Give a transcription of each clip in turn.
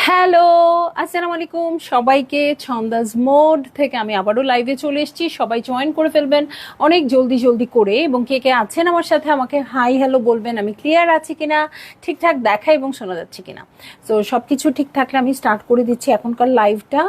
Hello, আসসালামু আলাইকুম সবাইকে। ছন্দাজ মোড থেকে আমি আবারও লাইভে চলে এসেছি। সবাই জয়েন করে ফেলবেন অনেক জলদি জলদি করে, এবং কে কে আছেন আমার সাথে আমাকে হাই হ্যালো বলবেন। আমি ক্লিয়ার আছি কিনা, ঠিকঠাক দেখা এবং শোনা যাচ্ছে কিনা। সো সব কিছু ঠিক থাকলে আমি স্টার্ট করে দিচ্ছি এখনকার লাইভটা।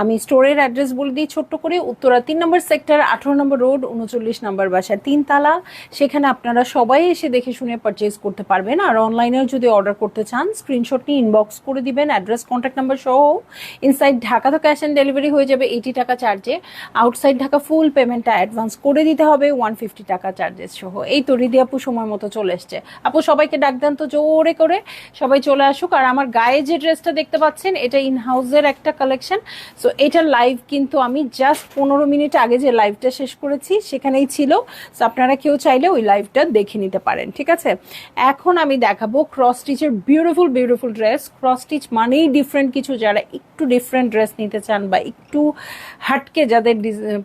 আমি স্টোরের অ্যাড্রেস বলে দিই ছোট্ট করে। উত্তরা 3 নম্বর সেক্টর, 18 নম্বর রোড, 39 নম্বর বাসা, 3 তালা। সেখানে আপনারা সবাই এসে দেখে শুনে পারচেজ করতে পারবেন। আর অনলাইনেও যদি অর্ডার করতে চান স্ক্রিনশট নিয়ে ইনবক্স করে দিবেন, অ্যাড্রেস কন্ট্যাক্ট নাম্বার সহ। ইনসাইড ঢাকা তো ক্যাশ অন ডেলিভারি হয়ে যাবে 80 টাকা চার্জে। আউটসাইড ঢাকা ফুল পেমেন্টটা অ্যাডভান্স করে দিতে হবে 150 টাকা চার্জেস সহ। এই তো রিদি আপু সময় মতো চলে এসছে। আপু সবাইকে ডাক দেন তো জোরে করে, সবাই চলে আসুক। আর আমার গায়ে যে ড্রেসটা দেখতে পাচ্ছেন এটা ইন হাউসের একটা কালেকশন। সো এটার লাইভ কিন্তু আমি জাস্ট 15 মিনিট আগে যে লাইভটা শেষ করেছি সেখানেই ছিল। সো আপনারা কেউ চাইলে ওই লাইভটা দেখে নিতে পারেন, ঠিক আছে। এখন আমি দেখাবো ক্রস স্টিচের beautiful beautiful dress. Cross stitch মানেই ডিফারেন্ট কিছু। যারা একটু ডিফারেন্ট ড্রেস নিতে চান বা একটু হাটকে যাদের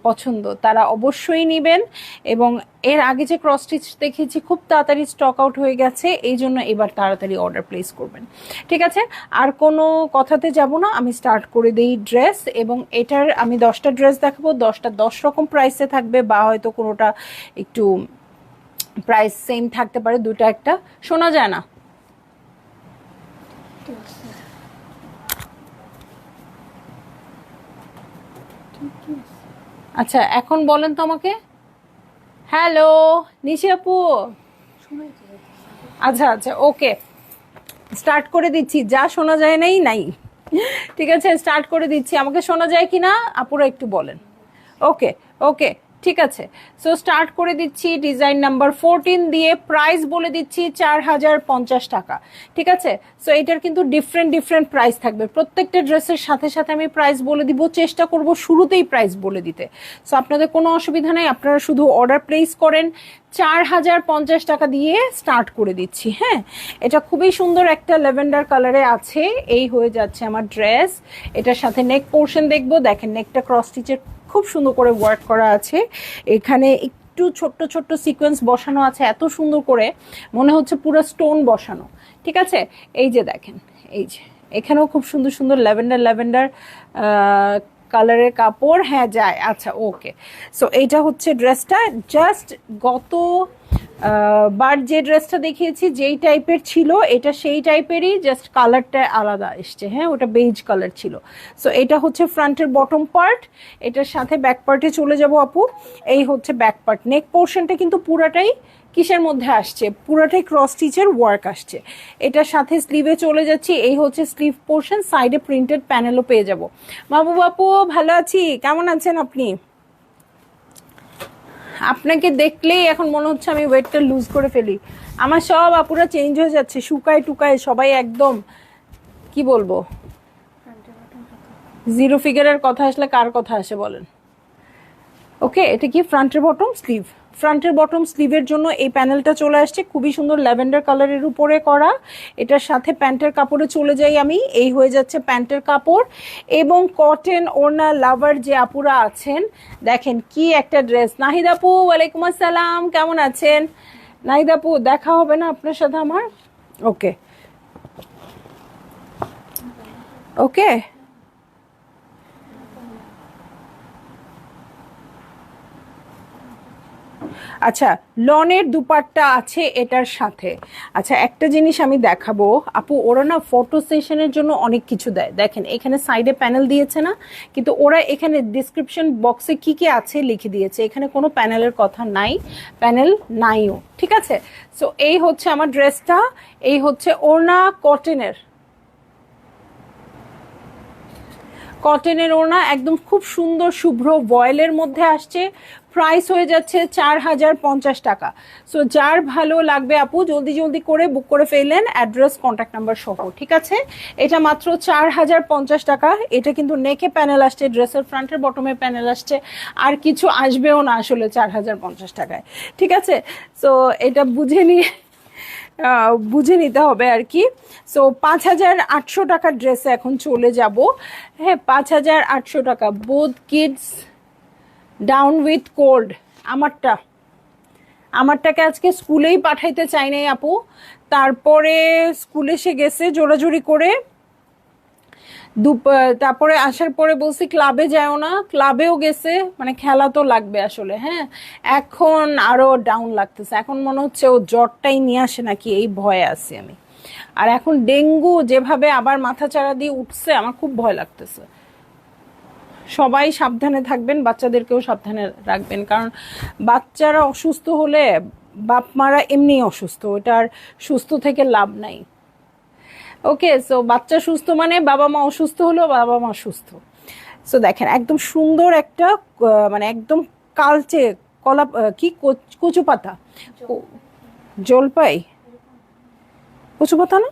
পছন্দ তারা অবশ্যই নেবেন। এবং এর আগে যে ক্রস স্টিচ দেখেছি খুব তাড়াতাড়ি স্টক আউট হয়ে গেছে, এই জন্য এবার তাড়াতাড়ি অর্ডার প্লেস করবেন, ঠিক আছে। আর কোনো কথাতে যাব না, আমি স্টার্ট করে দিই ড্রেস। এবং এটার আমি 10টা ড্রেস দেখাবো, 10টা 10 রকম প্রাইসে থাকবে, বা হয়তো কোনোটা একটু প্রাইস সেম থাকতে পারে, দুটো একটা। শোনা যায় না? আচ্ছা এখন বলেন তো আমাকে। হ্যালো নিশি আপু। আচ্ছা আচ্ছা, ওকে, স্টার্ট করে দিচ্ছি। যা শোনা যায় নাই নাই, ঠিক আছে, স্টার্ট করে দিচ্ছি। আমাকে শোনা যায় কিনা আপুরা একটু বলেন। ওকে ওকে, ঠিক আছে। সো স্টার্ট করে দিচ্ছি ডিজাইন নাম্বার 14 দিয়ে। প্রাইস বলে দিচ্ছি 4050 টাকা, ঠিক আছে। সো এটার কিন্তু ডিফারেন্ট ডিফারেন্ট প্রাইস থাকবে। প্রত্যেকটা ড্রেসের সাথে সাথে আমি প্রাইস বলে দিব, চেষ্টা করব শুরুতেই প্রাইস বলে দিতে। সো আপনাদের কোনো অসুবিধা নেই, আপনারা শুধু অর্ডার প্লেস করেন। 4050 টাকা দিয়ে স্টার্ট করে দিচ্ছি। হ্যাঁ, এটা খুবই সুন্দর একটা ল্যাভেন্ডার কালারে আছে। এই হয়ে যাচ্ছে আমার ড্রেস। এটার সাথে নেক পোর্শন দেখবো। দেখেন নেকটা ক্রস স্টিচের খুব সুন্দর করে ওয়ার্ক করা আছে। এখানে একটু ছোট্ট ছোট্ট সিকোয়েন্স বসানো আছে, এত সুন্দর করে মনে হচ্ছে পুরো স্টোন বসানো, ঠিক আছে। এই যে দেখেন, এই যে এখানেও খুব সুন্দর সুন্দর ল্যাভেন্ডার ল্যাভেন্ডার কালারের কাপড়। হ্যাঁ যায়, আচ্ছা ওকে। সো এইটা হচ্ছে ড্রেসটা। জাস্ট গত বার যে ড্রেসটা দেখিয়েছি যেই টাইপের ছিল এটা সেই টাইপেরই, জাস্ট কালারটা আলাদা এসছে। হ্যাঁ, ওটা বেজ কালার ছিল। সো এটা হচ্ছে ফ্রন্টের বটম পার্ট। এটার সাথে ব্যাক পার্টে চলে যাব আপু। এই হচ্ছে ব্যাক পার্ট। নেক পোর্শনটা কিন্তু পুরাটাই কিসের মধ্যে আসছে, পুরাটাই ক্রস স্টিচের ওয়ার্ক আসছে। এটার সাথে স্লিভে চলে যাচ্ছি। এই হচ্ছে স্লিভ পোর্শন, সাইডে প্রিন্টেড প্যানেলও পেয়ে যাব। মাহবুব আপু ভালো আছি, কেমন আছেন আপনি? আপনাকে দেখলেই এখন মনে হচ্ছে আমি ওয়েটটা লুজ করে ফেলি। আমার সব আপুরা চেঞ্জ হয়ে যাচ্ছে, শুকায় টুকায় সবাই একদম, কি বলবো, জিরো ফিগারের কথা আসলে কার কথা আসে বলেন। ওকে, এটা কি ফ্রন্টের বটম স্লিভ। ফ্রন্টের বটম স্লিভের জন্য এই প্যানেলটা চলে আসছে, খুবই সুন্দর ল্যাভেন্ডার কালারের উপরে করা। এটার সাথে প্যান্টের কাপড়ে চলে যাই আমি। এই হয়ে যাচ্ছে প্যান্টের কাপড়। এবং কটন ওড়না লাভার যে আপুরা আছেন, দেখেন কি একটা ড্রেস। নাহিদ আপু ওয়ালাইকুম আসসালাম, কেমন আছেন? নাহিদ আপু দেখা হবে না আপনার সাথে আমার? ওকে ওকে, আচ্ছা লনের দুপাট্টা আছে এটার সাথে। আচ্ছা একটা জিনিস আমি দেখাবো আপু, ওরা না ফটো সেশনের জন্য অনেক কিছু দেয়। দেখেন এখানে সাইডে প্যানেল দিয়েছে না, কিন্তু ওরা এখানে ডিসক্রিপশন বক্সে কি কি আছে লিখে দিয়েছে। এখানে কোনো প্যানেলের কথা নাই, প্যানেল নাইও, ঠিক আছে। সো এই হচ্ছে আমার ড্রেসটা। এই হচ্ছে ওড়না কটনের, কটনের ওড়না একদম খুব সুন্দর শুভ্র ভয়েলের মধ্যে আসছে। প্রাইস হয়ে যাচ্ছে 4050 টাকা। সো যার ভালো লাগবে আপু জলদি জলদি করে বুক করে ফেললেন, অ্যাড্রেস কন্ট্যাক্ট নাম্বার সহ, ঠিক আছে? এটা মাত্র 4050 টাকা। এটা কিন্তু নেকে প্যানেল আসছে, ড্রেসের ফ্রন্টের বটমে প্যানেল আসছে, আর কিছু আসবেও না আসলে 4050 টাকায়, ঠিক আছে? সো এটা বুঝে নিতে হবে আর কি। সো 5800 টাকার ড্রেসে এখন চলে যাব। হ্যাঁ, 5800 টাকা, both kids down with cold. আমারটাকে আজকে স্কুলেই পাঠাইতে চাই নাই আপু, তারপরে স্কুলে সে গেছে জোরাজুরি করে। তারপরে আসার পরে বলছি ক্লাবে যাও না, ক্লাবেও গেছে, মানে খেলা তো লাগবে আসলে। হ্যাঁ, এখন আরো ডাউন লাগতেছে, এখন মনে হচ্ছে ও জ্বরটাই নিয়ে আসে নাকি, এই ভয়ে আছি আমি। আর এখন ডেঙ্গু যেভাবে আবার মাথা চাড়া দিয়ে উঠছে, আমার খুব ভয় লাগতেছে। সবাই সাবধানে থাকবেন, বাচ্চাদেরকেও সাবধানে রাখবেন, কারণ বাচ্চারা অসুস্থ হলে বাপ মারা এমনি অসুস্থ, ওটার সুস্থ থেকে লাভ নাই। ওকে, সো বাচ্চা সুস্থ মানে বাবা মা অসুস্থ হলেও বাবা মা সুস্থ। সো দেখেন একদম সুন্দর একটা মানে একদম কালচে কলা কি কচু পাতা, জলপাই কচু পাতা না,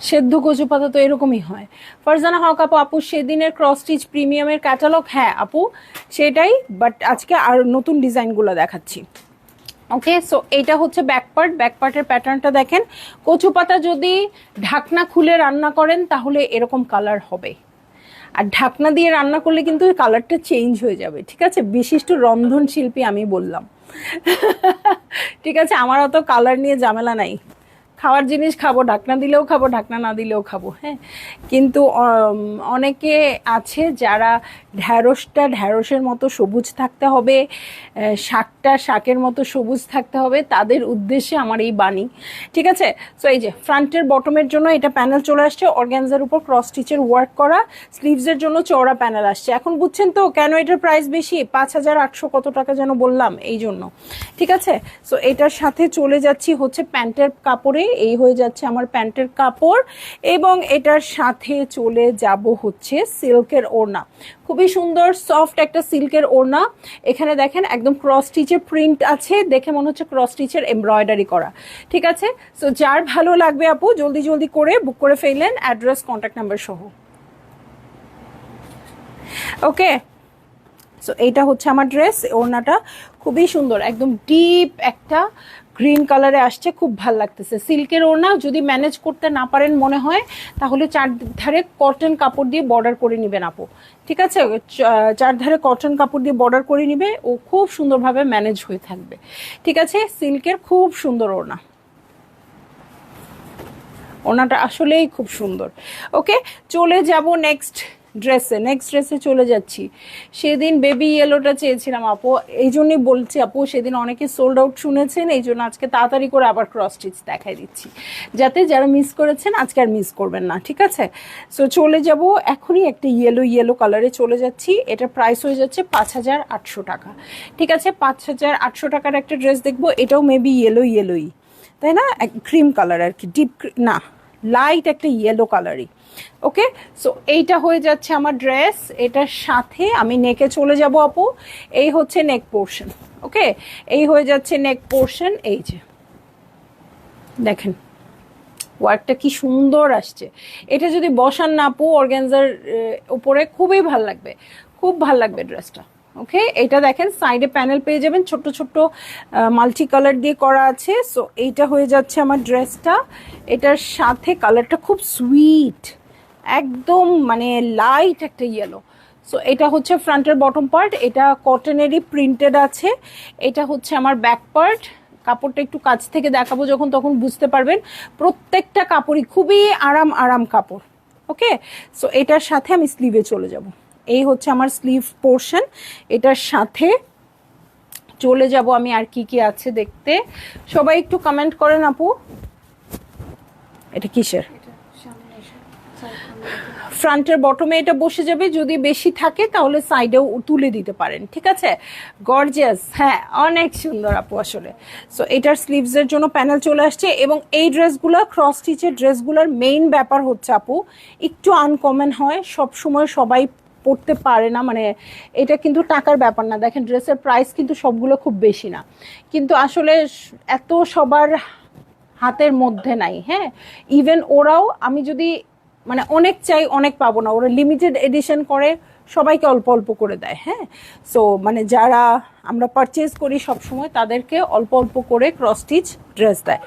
সেদ্ধ কচু পাতা তো এরকমই হয়। ফারজানা হক আপু, আপু সেদিনের ক্রস স্টিচ প্রিমিয়ামের ক্যাটালগ? হ্যাঁ আপু সেটাই, বাট আজকে আর নতুন ডিজাইনগুলো দেখাচ্ছি। ওকে, সো এইটা হচ্ছে ব্যাকপার্টের প্যাটার্নটা দেখেন। কচু পাতা যদি ঢাকনা খুলে রান্না করেন তাহলে এরকম কালার হবে, আর ঢাকনা দিয়ে রান্না করলে কিন্তু কালারটা চেঞ্জ হয়ে যাবে, ঠিক আছে? বিশিষ্ট রন্ধন শিল্পী আমি বললাম। ঠিক আছে, আমার অত কালার নিয়ে ঝামেলা নাই, খাওয়ার জিনিস খাবো, ঢাকনা দিলেও খাবো, ঢাকনা না দিলেও খাবো। হ্যাঁ, কিন্তু অনেকে আছে যারা ঢ্যাঁড়সের মতো সবুজ থাকতে হবে, শাকটা শাকের মতো সবুজ থাকতে হবে, তাদের উদ্দেশ্যে আমার এই বাণী, ঠিক আছে? সো এই যে ফ্রন্টের বটমের জন্য এটা প্যানেল চলে আসছে, অর্গানজার উপর ক্রস স্টিচের ওয়ার্ক করা, স্লিভসের জন্য চওড়া প্যানেল আসছে। এখন বুঝছেন তো কেন এটার প্রাইস বেশি, 5800 কত টাকা যেন বললাম, এই জন্য, ঠিক আছে? সো এটার সাথে চলে যাচ্ছি হচ্ছে প্যান্টের কাপড়ে, এই হয়ে যাচ্ছে আমার প্যান্টের কাপড়, এবং এটার সাথে চলে যাব হচ্ছে সিল্কের ওড়না, খুবই সুন্দর সফট একটা সিল্কের ওড়না। এখানে দেখেন একদম ক্রস স্টিচের প্রিন্ট আছে, দেখে মনে হচ্ছে ক্রস স্টিচের এমব্রয়ডারি করা, ঠিক আছে? সো যার ভালো লাগবে আপু জলদি জলদি করে বুক করে ফেললেন, অ্যাড্রেস কন্ট্যাক্ট নাম্বার সহ। ওকে, সো এইটা হচ্ছে আমার ড্রেস, ওড়নাটা খুবই সুন্দর, একদম ডিপ একটা গ্রিন কালারে আসছে, খুব ভাল লাগতেছে। সিল্কের ওড়না যদি ম্যানেজ করতে না পারেন মনে হয়, তাহলে চারধারে কটন কাপড় দিয়ে বর্ডার করে নেবেন আপু, ঠিক আছে? চারধারে কটন কাপড় দিয়ে বর্ডার করে নিবে, ও খুব সুন্দরভাবে ম্যানেজ হয়ে থাকবে, ঠিক আছে? সিল্কের খুব সুন্দর ওড়না, ওড়নাটা আসলেই খুব সুন্দর। ওকে, চলে যাব নেক্সট ড্রেসে চলে যাচ্ছি। সেদিন বেবি ইয়েলোটা চেয়েছিলাম আপু, এই জন্যই বলছি আপু, সেদিন অনেকে সোল্ড আউট শুনেছেন, এই জন্য আজকে তাড়াতাড়ি করে আবার ক্রস স্টিচ দেখাই দিচ্ছি, যাতে যারা মিস করেছেন আজকে আর মিস করবেন না, ঠিক আছে? সো চলে যাব এখনই একটা ইয়েলো কালারে চলে যাচ্ছি। এটার প্রাইস হয়ে যাচ্ছে 5800 টাকা, ঠিক আছে? 5800 টাকার একটা ড্রেস দেখবো, এটাও মেবি ইয়েলোই, তাই না? ক্রিম কালার আর কি, ডিপ না, লাইট একটা ইয়েলো কালারই। ওকে, সো এইটা হয়ে যাচ্ছে আমার ড্রেস, এটার সাথে আমি নেকে চলে যাব আপু, এই হচ্ছে নেক পোর্শন। ওকে, এই হয়ে যাচ্ছে নেক পোর্শন, এই যে দেখেন ওয়ার্কটা কি সুন্দর আসছে। এটা যদি বসান না আপু অর্গানজার উপরে, খুবই ভাল লাগবে, খুব ভাল লাগবে ড্রেসটা। ওকে, এটা দেখেন সাইডে প্যানেল পেয়ে যাবেন, ছোট্ট ছোট্ট মাল্টি কালার দিয়ে করা আছে। সো এইটা হয়ে যাচ্ছে আমার ড্রেসটা, এটার সাথে কালারটা খুব সুইট, একদম মানে লাইট একটা ইয়েলো। সো এটা হচ্ছে ফ্রন্টের বটম পার্ট, এটা কটনেরই প্রিন্টেড আছে। এটা হচ্ছে আমার ব্যাক পার্ট, কাপড়টা একটু কাছ থেকে দেখাবো যখন, তখন বুঝতে পারবেন। প্রত্যেকটা কাপড়ই খুবই আরাম কাপড়। ওকে, সো এটার সাথে আমি স্লিভে চলে যাব, এই হচ্ছে আমার স্লিভ পোর্শন। এটার সাথে চলে যাব আমি, আর কি কি আছে দেখতে, সবাই একটু কমেন্ট করেন আপু। এটা কিসের? ফ্রন্টের বটমে এটা বসে যাবে, যদি বেশি থাকে তাহলে সাইডেও তুলে দিতে পারেন, ঠিক আছে? গর্জিয়াস, হ্যাঁ অনেক সুন্দর আপু আসলে। সো এটার স্লিভসের জন্য প্যানেল চলে আসছে, এবং এই ড্রেসগুলো ক্রস স্টিচের ড্রেসগুলোর মেইন ব্যাপার হচ্ছে আপু একটু আনকমন হয়, সব সময় সবাই পড়তে পারে না, মানে এটা কিন্তু টাকার ব্যাপার না। দেখেন ড্রেসের প্রাইস কিন্তু সবগুলো খুব বেশি না, কিন্তু আসলে এত সবার হাতের মধ্যে নাই। হ্যাঁ, ইভেন ওরাও, আমি যদি মানে অনেক চাই অনেক পাবো না, ওরা লিমিটেড এডিশন করে, সবাইকে অল্প অল্প করে দেয়। হ্যাঁ, সো মানে যারা আমরা পারচেজ করি সবসময় তাদেরকে অল্প অল্প করে ক্রস স্টিচ ড্রেস দেয়,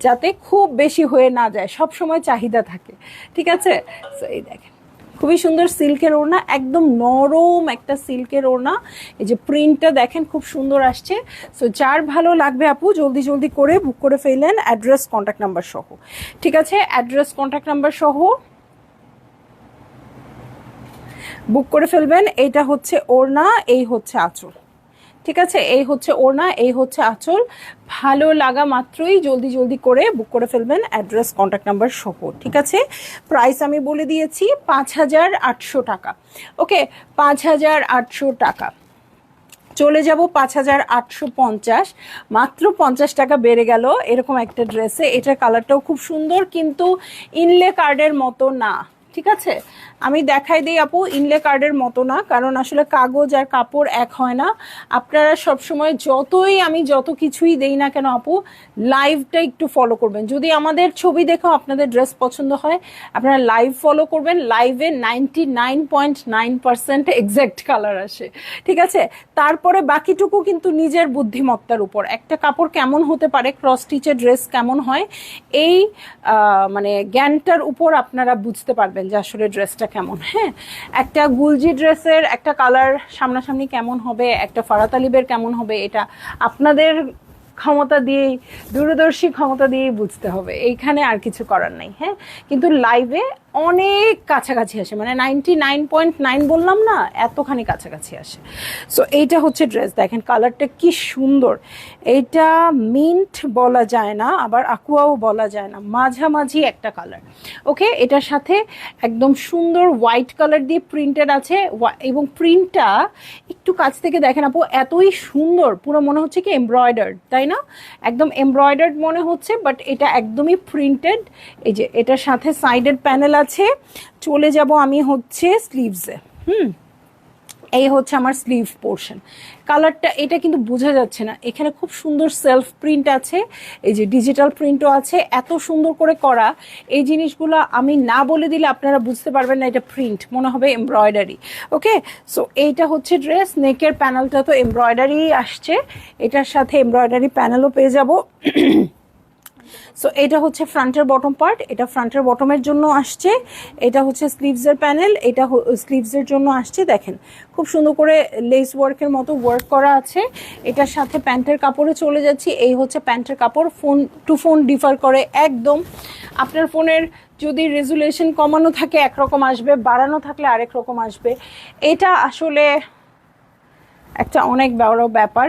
যাতে খুব বেশি হয়ে না যায়, সব সময় চাহিদা থাকে। ঠিক আছে, সো এই দেখেন খুবই সুন্দর সিল্কের ওড়না, একদম নরম একটা সিল্কের ওড়না। এই যে প্রিন্টটা দেখেন খুব সুন্দর আসছে। সো যার ভালো লাগবে আপু জলদি জলদি করে বুক করে ফেলেন, অ্যাড্রেস কন্ট্যাক্ট নাম্বার সহ। ঠিক আছে, অ্যাড্রেস কন্ট্যাক্ট নাম্বার সহ বুক করে ফেলবেন। এইটা হচ্ছে ওড়না, এই হচ্ছে আঁচল। ঠিক আছে, এই হচ্ছে ওড়না, এই হচ্ছে আঁচল। ভালো লাগা মাত্রই জলদি জলদি করে বুক করে ফেলবেন, অ্যাড্রেস কন্ট্যাক্ট নাম্বার সহ। ঠিক আছে, প্রাইস আমি বলে দিয়েছি 5,800 টাকা। ওকে, 5,800 টাকা। চলে যাব 5,850, মাত্র 50 টাকা বেড়ে গেল এরকম একটা ড্রেসে। এটার কালারটাও খুব সুন্দর, কিন্তু ইনলে কার্ডের মতো না। ঠিক আছে, আমি দেখাই দিই আপু, ইনলে কার্ডের মতো না, কারণ আসলে কাগজ আর কাপড় এক হয় না। আপনারা সবসময় আমি যত কিছুই দেই না কেন আপু, লাইভটা একটু ফলো করবেন। যদি আমাদের ছবি দেখেও আপনাদের ড্রেস পছন্দ হয়, আপনারা লাইভ ফলো করবেন। লাইভে 99.9% এক্স্যাক্ট কালার আসে। ঠিক আছে, তারপরে বাকিটুকু কিন্তু নিজের বুদ্ধিমত্তার উপর। একটা কাপড় কেমন হতে পারে, ক্রস স্টিচের ড্রেস কেমন হয়, এই মানে জ্ঞানটার উপর আপনারা বুঝতে পারবেন যে আসলে ড্রেসটা কেমন। হ্যাঁ, একটা গুলজি ড্রেসের একটা কালার সামনাসামনি কেমন হবে, একটা ফারাতালিবের কেমন হবে, এটা আপনাদের ক্ষমতা দিয়েই, দূরদর্শী ক্ষমতা দিয়েই বুঝতে হবে, এইখানে আর কিছু করার নাই। হ্যাঁ, কিন্তু লাইভে অনেক কাছাকাছি আসে, মানে 99.9 বললাম না, এতখানি কাছাকাছি আসে। সো এইটা হচ্ছে ড্রেস, দেখেন কালারটা কি সুন্দর। এইটা মিন্ট বলা যায় না, আবার আকুয়াও বলা যায় না, মাঝামাঝি একটা কালার। ওকে, এটার সাথে একদম সুন্দর হোয়াইট কালার দিয়ে প্রিন্টেড আছে, এবং প্রিন্টটা একটু কাছ থেকে দেখেন আপু, এতই সুন্দর, পুরো মনে হচ্ছে কি এমব্রয়ডার্ড, তাই না? একদম এমব্রয়ডার্ড মনে হচ্ছে, বাট এটা একদমই প্রিন্টেড। এই যে এটার সাথে সাইডের প্যানেল আছে। চলে যাব আমি হচ্ছে স্লিভসে। এই হচ্ছে আমার স্লিভ পোর্শন। কালারটা এটা কিন্তু বোঝা যাচ্ছে না, এখানে খুব সুন্দর সেলফ প্রিন্ট আছে, এই যে ডিজিটাল প্রিন্টও আছে, এত সুন্দর করে করা। এই জিনিসগুলো আমি না বলে দিলে আপনারা বুঝতে পারবেন না এটা প্রিন্ট, মনে হবে এমব্রয়ডারি। ওকে, সো এইটা হচ্ছে ড্রেস। নেকের প্যানেলটা তো এমব্রয়ডারি আসছে, এটার সাথে এমব্রয়ডারি প্যানেলও পেয়ে যাব। সো এটা হচ্ছে ফ্রন্টের বটম পার্ট, এটা ফ্রন্টের বটমের জন্য আসছে। এটা হচ্ছে স্লিভসের প্যানেল, এটা স্লিভসের জন্য আসছে। দেখেন খুব সুন্দর করে লেস ওয়ার্কের মতো ওয়ার্ক করা আছে। এটার সাথে প্যান্টের কাপড়ে চলে যাচ্ছি। এই হচ্ছে প্যান্টের কাপড়, ফোন টু ফোন ডিফার করে একদম। আপনার ফোনের যদি রেজুলেশন কমানো থাকে একরকম আসবে, বাড়ানো থাকলে আরেক রকম আসবে। এটা আসলে একটা অনেক বড় ব্যাপার।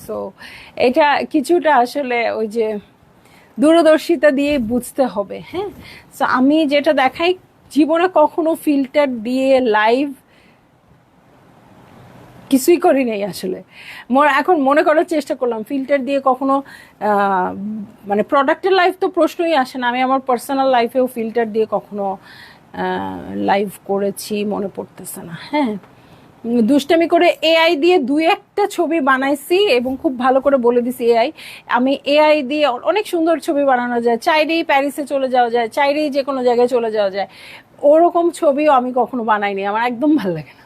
সো এটা কিছুটা আসলে ওই যে দূরদর্শিতা দিয়ে বুঝতে হবে। হ্যাঁ, সো আমি যেটা দেখাই, জীবনে কখনো ফিল্টার দিয়ে লাইভ কিছুই করি নাই আসলে। এখন মনে করার চেষ্টা করলাম, ফিল্টার দিয়ে কখনো মানে প্রোডাক্টের লাইফ তো প্রশ্নই আসে না। আমি আমার পার্সোনাল লাইফেও ফিল্টার দিয়ে কখনো লাইভ করেছি মনে পড়তেছে না। হ্যাঁ, দুষ্টামি করে এআই দিয়ে দুই একটা ছবি বানাইছি এবং খুব ভালো করে বলে দিছি এআই দিয়ে অনেক সুন্দর ছবি বানানো যায়, চাইলেই প্যারিসে চলে যাওয়া যায়, চাইলেই যে কোনো জায়গায় চলে যাওয়া যায়। ওরকম ছবিও আমি কখনো বানাইনি, আমার একদম ভালো লাগে না,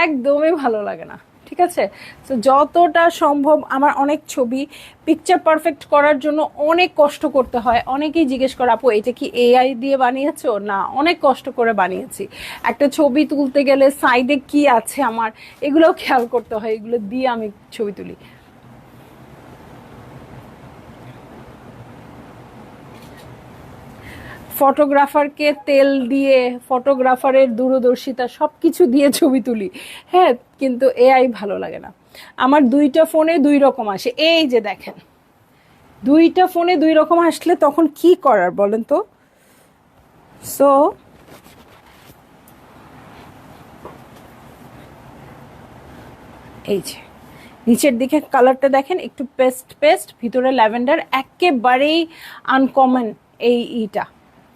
একদমই ভালো লাগে না। ঠিক আছে, তো যতটা সম্ভব আমার অনেক ছবি পিকচার পারফেক্ট করার জন্য অনেক কষ্ট করতে হয়। অনেকেই জিজ্ঞেস করে আপু এটা কি এআই দিয়ে বানিয়েছো? না, অনেক কষ্ট করে বানিয়েছি। একটা ছবি তুলতে গেলে সাইডে কি আছে আমার, এগুলোও খেয়াল করতে হয়, এগুলো দিয়ে আমি ছবি তুলি। ফটোগ্রাফারকে তেল দিয়ে, ফটোগ্রাফারের দূরদর্শিতা সব কিছু দিয়ে ছবি তুলি। হ্যাঁ, কিন্তু এআই ভালো লাগে না। আমার দুইটা ফোনে দুই রকম আসে, এই যে দেখেন দুইটা ফোনে দুই রকম আসলে তখন কি করার বলেন তো? সো এই যে নিচের দিকে কালারটা দেখেন, একটু ভিতরে ল্যাভেন্ডার, একেবারেই আনকমন এই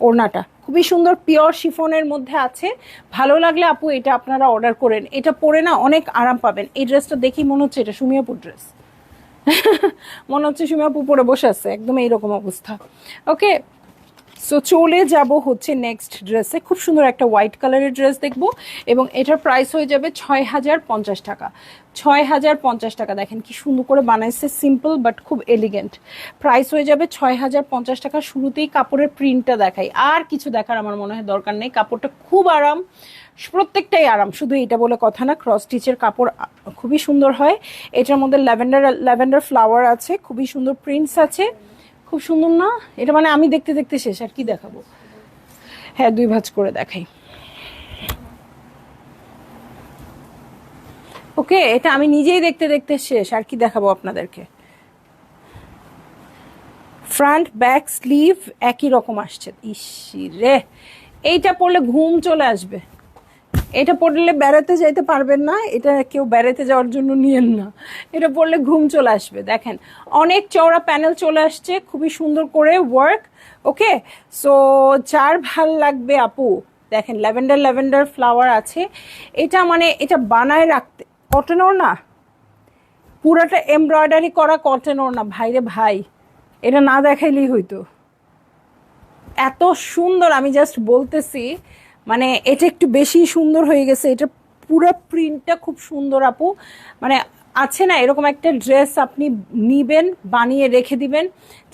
ওড়নাটা খুবই সুন্দর পিওর শিফনের মধ্যে আছে। ভালো লাগলে আপু এটা আপনারা অর্ডার করেন, এটা পরে না অনেক আরাম পাবেন। এই ড্রেসটা দেখি মনে হচ্ছে এটা সুমিয়াপুর ড্রেস। মনে হচ্ছে সুমিয়াপু পরে বসে আছে, একদম এইরকম অবস্থা। ওকে, সো চলে যাব হচ্ছে নেক্সট ড্রেসে। খুব সুন্দর একটা হোয়াইট কালারের ড্রেস দেখবো এবং এটার প্রাইস হয়ে যাবে 6050 টাকা। 6050 টাকা। দেখেন কি সুন্দর করে বানাইছে, সিম্পল বাট খুব এলিগেন্ট। প্রাইস হয়ে যাবে 6050 টাকা। শুরুতেই কাপড়ের প্রিন্টটা দেখাই, আর কিছু দেখার আমার মনে হয় দরকার নেই। কাপড়টা খুব আরাম, প্রত্যেকটাই আরাম, শুধু এটা বলে কথা না। ক্রস স্টিচের কাপড় খুবই সুন্দর হয়। এটার মধ্যে ল্যাভেন্ডার ফ্লাওয়ার আছে, খুবই সুন্দর প্রিন্টস আছে, খুব সুন্দর না এটা? মানে আমি দেখতে দেখতে শেষ, আর কি দেখাবো। হ্যাঁ, 2 ভাঁজ করে দেখাই। ওকে, এটা আমি নিজেই দেখতে দেখতে শেষ, আর কি দেখাবো আপনাদেরকে। ফ্রন্ট ব্যাক স্লিভ একই রকম আসছে। ইসি রে, এইটা পরলে ঘুম চলে আসবে। এটা পরলে বেড়াতে যাইতে পারবেন না, এটা কেউ বেড়াতে যাওয়ার জন্য নিয়েন না, এটা পরলে ঘুম চলে আসবে। দেখেন অনেক চওড়া প্যানেল চলে আসছে, খুবই সুন্দর করে ওয়ার্ক। ওকে, সো যার ভাল লাগবে আপু, দেখেন ল্যাভেন্ডার ফ্লাওয়ার আছে। এটা মানে এটা বানায় রাখতে কটন ওড়না, পুরাটা এমব্রয়ডারি করা কটন ওড়না। ভাইরে ভাই, এটা না দেখাইলেই হইতো, এত সুন্দর। আমি জাস্ট বলতেছি, মানে এটা একটু বেশি সুন্দর হয়ে গেছে। এটা পুরো প্রিন্টটা খুব সুন্দর আপু। মানে আছে না এরকম একটা ড্রেস আপনি নিবেন, বানিয়ে রেখে দিবেন,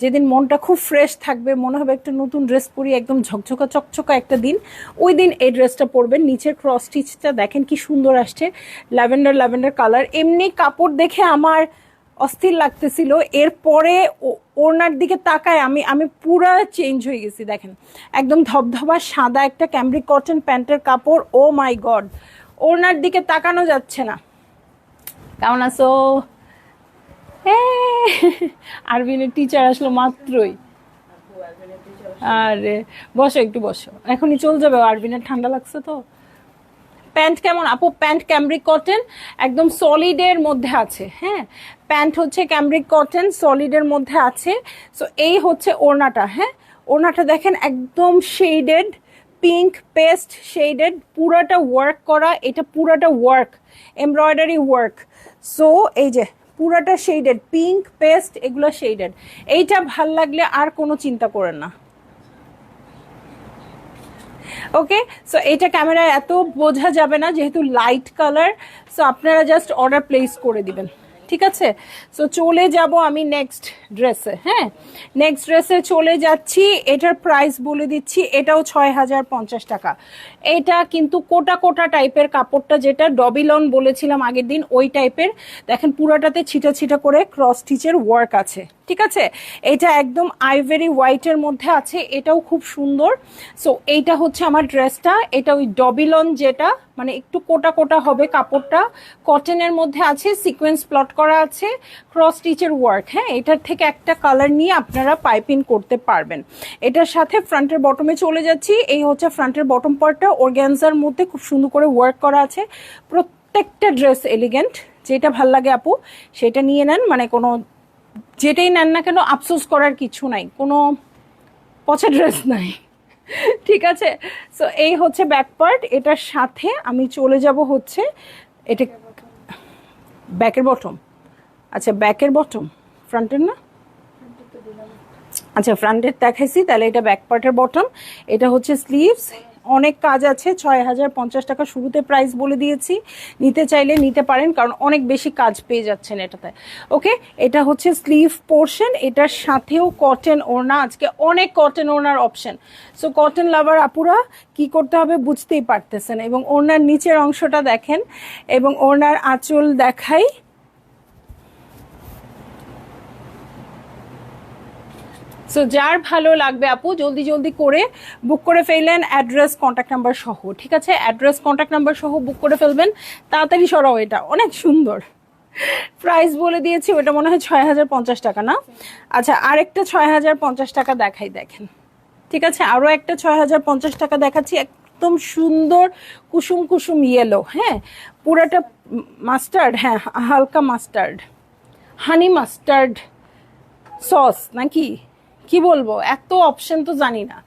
যেদিন মনটা খুব ফ্রেশ থাকবে, মনে হবে একটা নতুন ড্রেস পরি, একদম ঝকঝকা চকচকা একটা দিন, ওই দিন এই ড্রেসটা পরবেন। নিচের ক্রস স্টিচটা দেখেন কি সুন্দর আসছে, ল্যাভেন্ডার কালার। এমনি কাপড় দেখে আমার অস্থির লাগতেছিল, এরপরে ওড়নার দিকে তাকায় আমি পুরো চেঞ্জ হয়ে গেছি। দেখেন একদম ধবধবা সাদা একটা ক্যামব্রিক কটন প্যান্টের কাপড়। ও মাই গড, ওড়নার দিকে তাকানো যাচ্ছে না। কেমন আছো? আরবিনের টিচার আসলো মাত্রই। আরে বসো, একটু বসো, এখনই চলে যাবে। আরবিনের ঠান্ডা লাগছে তো। প্যান্ট কেমন আপু? প্যান্ট ক্যামব্রিক কটন, একদম সলিডের মধ্যে আছে। হ্যাঁ, প্যান্ট হচ্ছে ক্যামব্রিক কটন, সলিডের মধ্যে আছে। সো এই হচ্ছে ওড়নাটা। হ্যাঁ, ওড়নাটা দেখেন একদম শেডেড, পিঙ্ক পেস্ট শেডেড, পুরাটা ওয়ার্ক করা। এটা পুরাটা ওয়ার্ক, এমব্রয়ডারি ওয়ার্ক। সো এই যে পুরাটা শেডেড, পিঙ্ক পেস্ট এগুলো শেডেড। এইটা ভাল লাগলে আর কোনো চিন্তা করেন না। ওকে, সো এটা ক্যামেরায় এত বোঝা যাবে না যেহেতু লাইট কালার। সো আপনারা জাস্ট অর্ডার প্লেস করে দিবেন, ঠিক আছে? সো চলে যাব আমি নেক্সট ড্রেসে। হ্যাঁ, নেক্সট ড্রেসে চলে যাচ্ছি। এটার প্রাইস বলে দিচ্ছি, এটাও 6050 টাকা। এটা কিন্তু কোটা কোটা টাইপের কাপড়টা, যেটা ডবিলন বলেছিলাম আগের দিন, ওই টাইপের। দেখেন পুরাটাতে ছিটা ছিটা করে ক্রস স্টিচের ওয়ার্ক আছে, ঠিক আছে? এটা একদম আইভেরি হোয়াইটের মধ্যে আছে, এটাও খুব সুন্দর। সো এইটা হচ্ছে আমার ড্রেসটা। এটা ওই ডবিলন, যেটা মানে একটু কোটা কোটা হবে কাপড়টা, কটনের মধ্যে আছে, সিকোয়েন্স প্লট করা আছে, ক্রস স্টিচের ওয়ার্ক। হ্যাঁ, এটার থেকে একটা কালার নিয়ে আপনারা পাইপিং করতে পারবেন। এটার সাথে ফ্রন্টের বটমে চলে যাচ্ছি। এই হচ্ছে ফ্রন্টের বটম পার্টটা, অর্গ্যানজার মধ্যে খুব সুন্দর করে ওয়ার্ক করা আছে। প্রত্যেকটা ড্রেস এলিগেন্ট, যেটা ভাল লাগে আপু সেটা নিয়ে নেন। মানে কোনো যেটাই নেন না কেন আফসোস করার কিছু নাই, কোনো পচা ড্রেস নাই, ঠিক আছে? সো এই হচ্ছে ব্যাক পার্ট। এটার সাথে আমি চলে যাব হচ্ছে এটা ব্যাকের বটম। আচ্ছা, ব্যাকের বটম, ফ্রন্টের না? আচ্ছা, ফ্রন্টের দেখাইছি, তাহলে এটা ব্যাক পার্টের বটম। এটা হচ্ছে স্লিভস, অনেক কাজ আছে। 6050 টাকা শুরুতে প্রাইস বলে দিয়েছি, নিতে চাইলে নিতে পারেন, কারণ অনেক বেশি কাজ পেয়ে যাচ্ছেন এটাতে। ওকে, এটা হচ্ছে স্লিভ পোর্শন, এটার সাথেও কটন ওড়না। আজকে অনেক কটন ওড়নার অপশন। সো কটন লাভার আপুরা কি করতে হবে বুঝতেই পারতেছেন। এবং ওড়নার নিচের অংশটা দেখেন, এবং ওড়নার আঁচল দেখাই। সো যার ভালো লাগবে আপু জলদি জলদি করে বুক করে ফেললেন, অ্যাড্রেস কন্ট্যাক্ট নাম্বার সহ, ঠিক আছে? অ্যাড্রেস কন্ট্যাক্ট নাম্বার সহ বুক করে ফেলবেন, তাড়াতাড়ি সরাও। এটা অনেক সুন্দর, প্রাইস বলে দিয়েছি, ওটা মনে হয় 6050 টাকা না? আচ্ছা, আরেকটা 6050 টাকা দেখাই, দেখেন, ঠিক আছে? আরও একটা 6050 টাকা দেখাচ্ছি, একদম সুন্দর কুসুম কুসুম ইয়েলো। হ্যাঁ, পুরাটা মাস্টার্ড, হ্যাঁ হালকা মাস্টার্ড, হানি মাস্টার্ড সস নাকি কি বলবো, এত অপশন তো জানি না,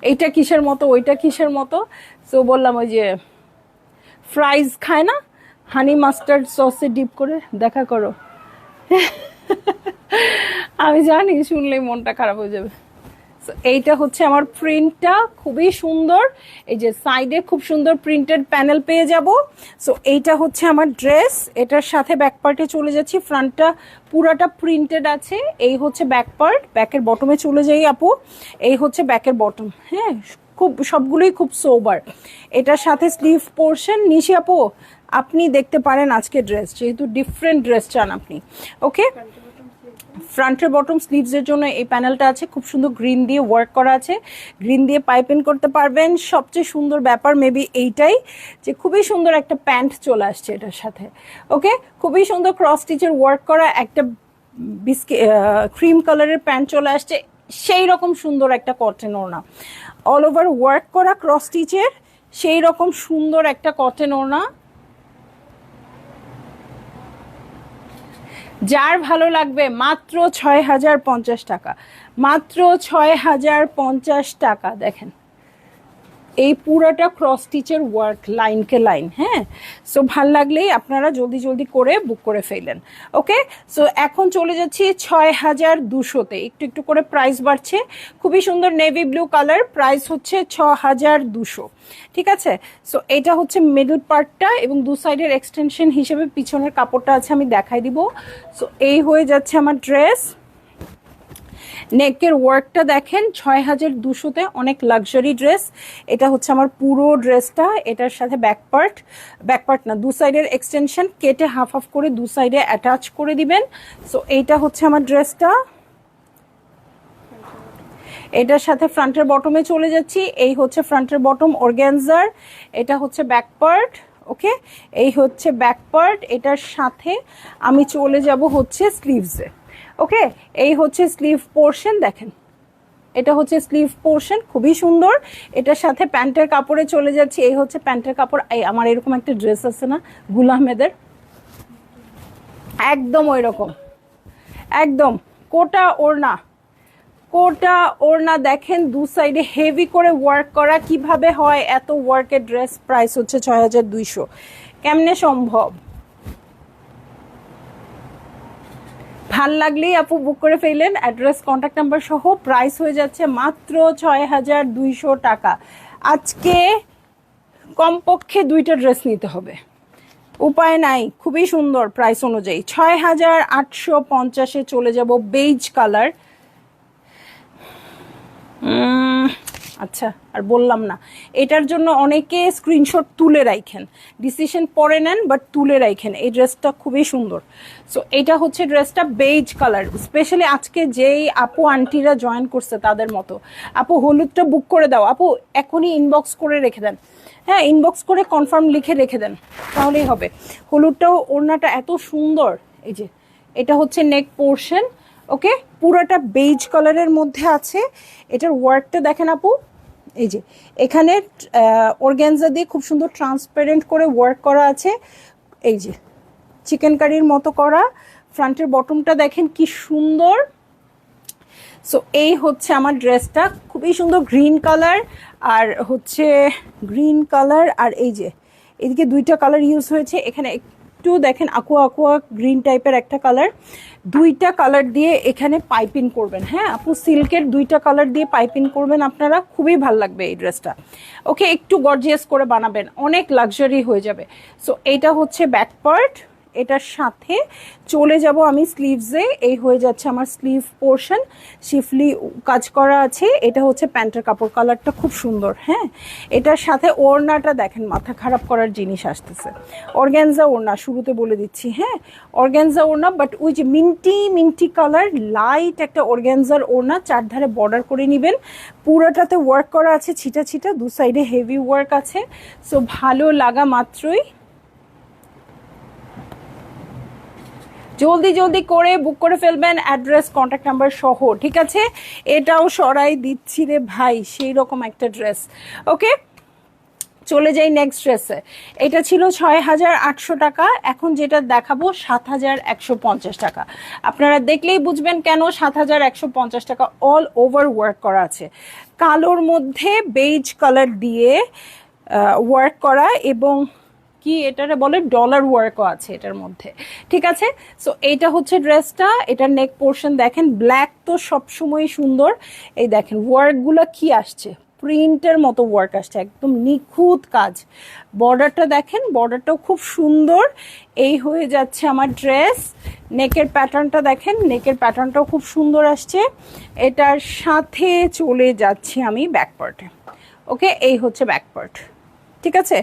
এইটা কিসের মতো ওইটা কিসের মতো। তো বললাম ওই যে ফ্রাইজ খায় না, হানি মাস্টার্ড সসে ডিপ করে, দেখা করো। আমি জানি শুনলেই মনটা খারাপ হয়ে যাবে। এইটা হচ্ছে আমার প্রিন্টটা, খুবই সুন্দর। এই যে সাইডে খুব সুন্দর প্রিন্টেড প্যানেল পেয়ে যাব। সো এইটা হচ্ছে আমার ড্রেস, এটার সাথে ব্যাক পার্টে চলে যাচ্ছি। ফ্রন্টটা পুরাটা প্রিন্টেড আছে। এই হচ্ছে ব্যাক পার্ট, ব্যাকের বটমে চলে যাই আপু। এই হচ্ছে ব্যাকের বটম, হ্যাঁ খুব সবগুলোই খুব সোবার। এটার সাথে স্লিভ পোর্শন। নিশি আপু আপনি দেখতে পারেন আজকে ড্রেস, যেহেতু ডিফারেন্ট ড্রেস চান আপনি। ওকে, ফ্রন্টের বটম স্লিভসের জন্য এই প্যানেলটা আছে, খুব সুন্দর গ্রিন দিয়ে ওয়ার্ক করা আছে, গ্রিন দিয়ে পাইপিং করতে পারবেন। সবচেয়ে সুন্দর ব্যাপার মেবি এইটাই যে খুবই সুন্দর একটা প্যান্ট চলে আসছে এটার সাথে। ওকে, খুবই সুন্দর ক্রস স্টিচের ওয়ার্ক করা একটা ক্রিম কালারের প্যান্ট চলে আসছে, সেই রকম সুন্দর একটা কটন ওড়না, অল ওভার ওয়ার্ক করা ক্রস স্টিচের, সেই রকম সুন্দর একটা কটন ওড়না। যার ভালো লাগবে মাত্র ৬,০৫০ টাকা, মাত্র ৬,০৫০ টাকা। দেখেন এই পুরাটা ক্রস স্টিচের ওয়ার্ক, লাইনকে লাইন। হ্যাঁ, সো ভাল লাগলেই আপনারা জলদি জলদি করে বুক করে ফেলেন। ওকে, সো এখন চলে যাচ্ছি ৬,২০০-তে, একটু একটু করে প্রাইস বাড়ছে। খুবই সুন্দর নেভি ব্লু কালার, প্রাইস হচ্ছে ৬,২০০। ঠিক আছে, সো এটা হচ্ছে মিডল পার্টটা এবং দু সাইডের এক্সটেনশন হিসেবে পিছনের কাপড়টা আছে, আমি দেখাই দিব। সো এই হয়ে যাচ্ছে আমার ড্রেস। নেকের ওয়ার্কটা দেখেন ৬,২০০-তে, অনেক লাক্সারি ড্রেস। এটা হচ্ছে আমার পুরো ড্রেসটা, এটার সাথে ব্যাক পার্ট না, দু সাইডের এক্সটেনশন কেটে হাফ হাফ করে দু সাইডে অ্যাটাচ করে দিবেন। সো এইটা হচ্ছে আমার ড্রেসটা, এটার সাথে ফ্রন্টের বটমে চলে যাচ্ছি। এই হচ্ছে ফ্রন্টের বটম অর্গ্যানজার, এটা হচ্ছে ব্যাক পার্ট। ওকে, এই হচ্ছে ব্যাক পার্ট, এটার সাথে আমি চলে যাব হচ্ছে স্লিভসে। ওকে, এই হচ্ছে স্লিভ পোর্শন, দেখেন এটা হচ্ছে স্লিভ পোর্শন, খুবই সুন্দর। এটার সাথে প্যান্টের কাপড়ে চলে যাচ্ছে। এই হচ্ছে প্যান্টের কাপড়। এই আমার এরকম একটা ড্রেস আছে না গুল আহমেদের, একদম ওই রকম, একদম কোটা ওড়না, কোটা ওড়না দেখেন দু সাইডে হেভি করে ওয়ার্ক করা। কিভাবে হয় এত ওয়ার্কের ড্রেস? প্রাইস হচ্ছে ৬,২০০। কেমনে সম্ভব? ভাল লাগলেই আপু বুক করে ফেললেন, অ্যাড্রেস কন্ট্যাক্ট নাম্বার সহ। প্রাইস হয়ে যাচ্ছে মাত্র ৬,২০০ টাকা। আজকে কমপক্ষে দুইটা ড্রেস নিতে হবে, উপায় নাই। খুবই সুন্দর প্রাইস অনুযায়ী। ৬,৮৫০-এ চলে যাব বেজ কালার। আচ্ছা আর বললাম না, এটার জন্য অনেকে স্ক্রিনশট তুলে রাখেন, ডিসিশন পরে নেন বাট তুলে রাখেন। এই ড্রেসটা খুবই সুন্দর। সো এটা হচ্ছে ড্রেসটা বেজ কালার, স্পেশালি আজকে যেই আপু আন্টিরা জয়েন করছে তাদের মতো। আপু হলুদটা বুক করে দাও, আপু এখনই ইনবক্স করে রেখে দেন। হ্যাঁ, ইনবক্স করে কনফার্ম লিখে রেখে দেন, তাহলেই হবে। হলুদটাও ওড়নাটা এত সুন্দর। এই যে এটা হচ্ছে নেক পোর্শন। ওকে, পুরোটা বেজ কালারের মধ্যে আছে। এটার ওয়ার্কটা দেখেন আপু, এই যে এখানে অর্গ্যানজা দিয়ে খুব সুন্দর ট্রান্সপারেন্ট করে ওয়ার্ক করা আছে। এই যে চিকেন কারির মতো করা। ফ্রন্টের বটমটা দেখেন কি সুন্দর। সো এই হচ্ছে আমার ড্রেসটা, খুবই সুন্দর গ্রিন কালার আর হচ্ছে গ্রিন কালার, আর এই যে এদিকে দুইটা কালার ইউজ হয়েছে। এখানে একটু দেখেন aqua গ্রিন টাইপের একটা কালার, দুইটা কালার দিয়ে এখানে পাইপিং করবেন। হ্যাঁ আপু, সিল্কের দুইটা কালার দিয়ে পাইপিং করবেন আপনারা, খুবই ভালো লাগবে এই ড্রেসটা। ওকে, একটু গর্জিয়াস করে বানাবেন, অনেক লাক্সারি হয়ে যাবে। সো এইটা হচ্ছে ব্যাক পার্ট, এটার সাথে চলে যাব আমি স্লিভসে। এই হয়ে যাচ্ছে আমার স্লিভ পোর্শন, শিফলি কাজ করা আছে। এটা হচ্ছে প্যান্টের কাপড়, কালারটা খুব সুন্দর। হ্যাঁ, এটার সাথে ওড়নাটা দেখেন, মাথা খারাপ করার জিনিস আসতেছে। অর্গ্যানজা ওড়না, শুরুতে বলে দিচ্ছি। হ্যাঁ, অর্গ্যানজা ওড়না, বাট ওই যে মিন্টি কালার, লাইট একটা অর্গ্যানজার ওড়না, চারধারে বর্ডার করে নেবেন। পুরোটাতে ওয়ার্ক করা আছে ছিটা ছিটা, দু সাইডে হেভি ওয়ার্ক আছে। সো ভালো লাগা মাত্রই জলদি জলদি করে বুক করে ফেলবেন, অ্যাড্রেস কন্ট্যাক্ট নাম্বার সহ। ঠিক আছে, এটাও সরাই দিচ্ছি রে ভাই, সেই রকম একটা ড্রেস। ওকে, চলে যাই নেক্সট ড্রেসে। এটা ছিল 6,800 টাকা, এখন যেটা দেখাবো 7,150 টাকা। আপনারা দেখলেই বুঝবেন কেন 7,150 টাকা। অল ওভার ওয়ার্ক করা আছে, কালোর মধ্যে বেজ কালার দিয়ে ওয়ার্ক করা, এবং কি এটারে বলে ডলার ওয়ার্কও আছে এটার মধ্যে, ঠিক আছে। সো এইটা হচ্ছে ড্রেসটা, এটার নেক পোর্শন দেখেন, ব্ল্যাক তো সবসময় সুন্দর। এই দেখেন ওয়ার্কগুলো কি আসছে, প্রিন্টের মতো ওয়ার্ক আসছে, একদম নিখুঁত কাজ। বর্ডারটা দেখেন, বর্ডারটাও খুব সুন্দর। এই হয়ে যাচ্ছে আমার ড্রেস। নেকের প্যাটার্নটা দেখেন, নেকের প্যাটার্নটাও খুব সুন্দর আসছে। এটার সাথে চলে যাচ্ছি আমি ব্যাক পার্টে। ওকে, এই হচ্ছে ব্যাক পার্ট, ঠিক আছে,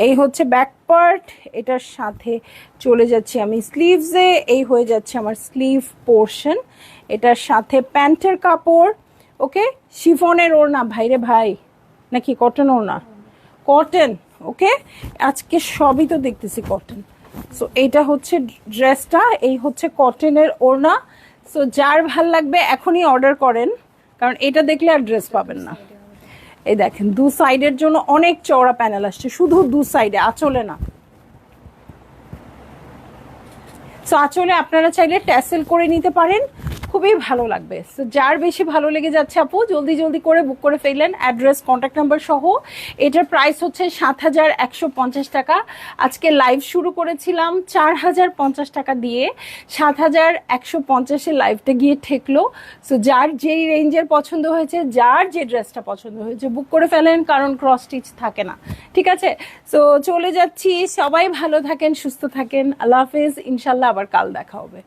এই হচ্ছে ব্যাক পার্ট। এটার সাথে চলে যাচ্ছি আমি স্লিভসে, এই হয়ে যাচ্ছে আমার স্লিভ পোর্শন। এটার সাথে প্যান্টের কাপড়, ওকে, শিফনের ওড়না, ভাইরে ভাই, নাকি কটন ওড়না, কটন, ওকে, আজকে সবই তো দেখতেছি কটন। সো এইটা হচ্ছে ড্রেসটা, এই হচ্ছে কটনের ওড়না। সো যার ভাল লাগবে এখনই অর্ডার করেন, কারণ এটা দেখলে আর ড্রেস পাবেন না। এই দেখেন দু সাইডের জন্য অনেক চওড়া প্যানেল আসছে, শুধু দু সাইডে, আঁচলে না। সো আঁচলে আপনারা চাইলে ট্যাসেল করে নিতে পারেন, খুবই ভালো লাগবে। সো যার বেশি ভালো লেগে যাচ্ছে আপু জলদি জলদি করে বুক করে ফেললেন, অ্যাড্রেস কন্ট্যাক্ট নাম্বার সহ। এটার প্রাইস হচ্ছে 7,150 টাকা। আজকে লাইভ শুরু করেছিলাম 4,050 টাকা দিয়ে, 7,150-এ লাইভটা গিয়ে ঠেকলো। সো যার যেই রেঞ্জের পছন্দ হয়েছে, যার যে ড্রেসটা পছন্দ হয়েছে বুক করে ফেলেন, কারণ ক্রস স্টিচ থাকে না, ঠিক আছে। সো চলে যাচ্ছি, সবাই ভালো থাকেন, সুস্থ থাকেন, আল্লাহ হাফেজ, ইনশাল্লাহ আবার কাল দেখা হবে।